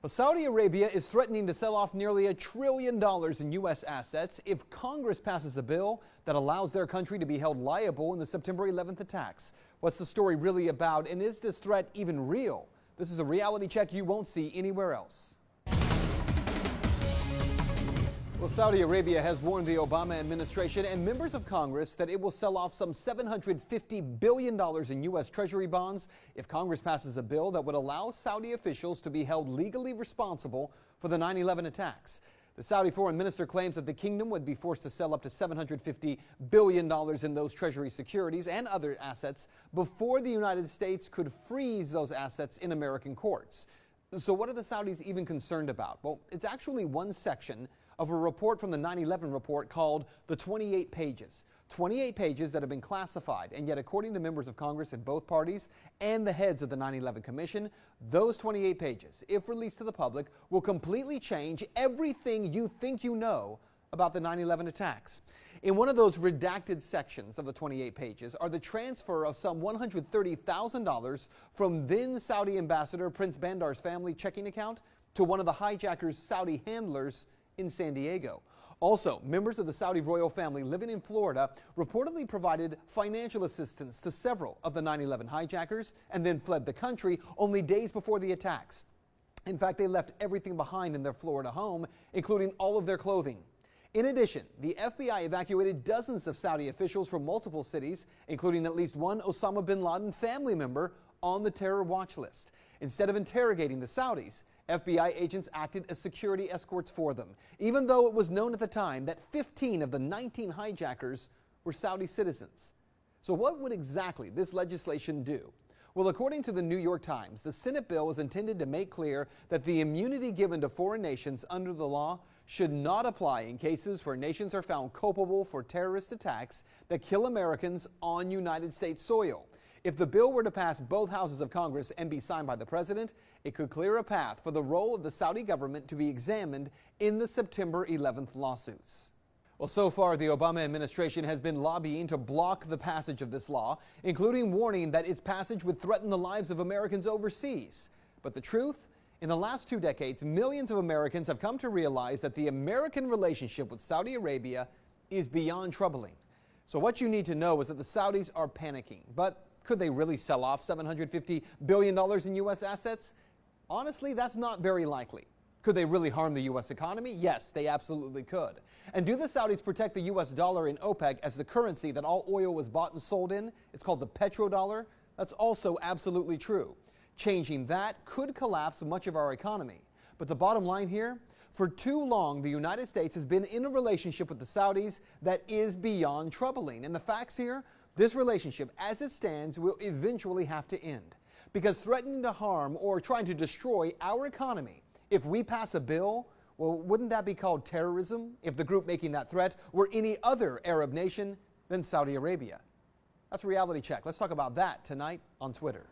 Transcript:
Well, Saudi Arabia is threatening to sell off nearly $1 trillion in U.S. assets if Congress passes a bill that allows their country to be held liable in the September 11th attacks. What's the story really about, and is this threat even real? This is a reality check you won't see anywhere else. Well, Saudi Arabia has warned the Obama administration and members of Congress that it will sell off some $750 billion in U.S. Treasury bonds if Congress passes a bill that would allow Saudi officials to be held legally responsible for the 9/11 attacks. The Saudi foreign minister claims that the kingdom would be forced to sell up to $750 billion in those Treasury securities and other assets before the United States could freeze those assets in American courts. So what are the Saudis even concerned about? Well, it's actually one section of a report from the 9/11 report called the 28 pages. 28 pages that have been classified, and yet according to members of Congress in both parties and the heads of the 9/11 Commission, those 28 pages, if released to the public, will completely change everything you think you know about the 9/11 attacks. In one of those redacted sections of the 28 pages are the transfer of some $130,000 from then Saudi ambassador Prince Bandar's family checking account to one of the hijackers' Saudi handlers in San Diego. Also, members of the Saudi royal family living in Florida reportedly provided financial assistance to several of the 9/11 hijackers and then fled the country only days before the attacks. In fact, they left everything behind in their Florida home, including all of their clothing. In addition, the FBI evacuated dozens of Saudi officials from multiple cities, including at least one Osama bin Laden family member on the terror watch list. Instead of interrogating the Saudis, FBI agents acted as security escorts for them, even though it was known at the time that 15 of the 19 hijackers were Saudi citizens. So what would exactly this legislation do? Well, according to the New York Times, the Senate bill is intended to make clear that the immunity given to foreign nations under the law should not apply in cases where nations are found culpable for terrorist attacks that kill Americans on United States soil. If the bill were to pass both houses of Congress and be signed by the president, it could clear a path for the role of the Saudi government to be examined in the September 11th lawsuits. Well, so far, the Obama administration has been lobbying to block the passage of this law, including warning that its passage would threaten the lives of Americans overseas. But the truth? In the last 2 decades, millions of Americans have come to realize that the American relationship with Saudi Arabia is beyond troubling. So what you need to know is that the Saudis are panicking. But could they really sell off $750 billion in U.S. assets? Honestly, that's not very likely. Could they really harm the U.S. economy? Yes, they absolutely could. And do the Saudis protect the U.S. dollar in OPEC as the currency that all oil was bought and sold in? It's called the petrodollar. That's also absolutely true. Changing that could collapse much of our economy. But the bottom line here, for too long, the United States has been in a relationship with the Saudis that is beyond troubling. And the facts here, this relationship, as it stands, will eventually have to end. Because threatening to harm or trying to destroy our economy, if we pass a bill, well, wouldn't that be called terrorism if the group making that threat were any other Arab nation than Saudi Arabia? That's a reality check. Let's talk about that tonight on Twitter.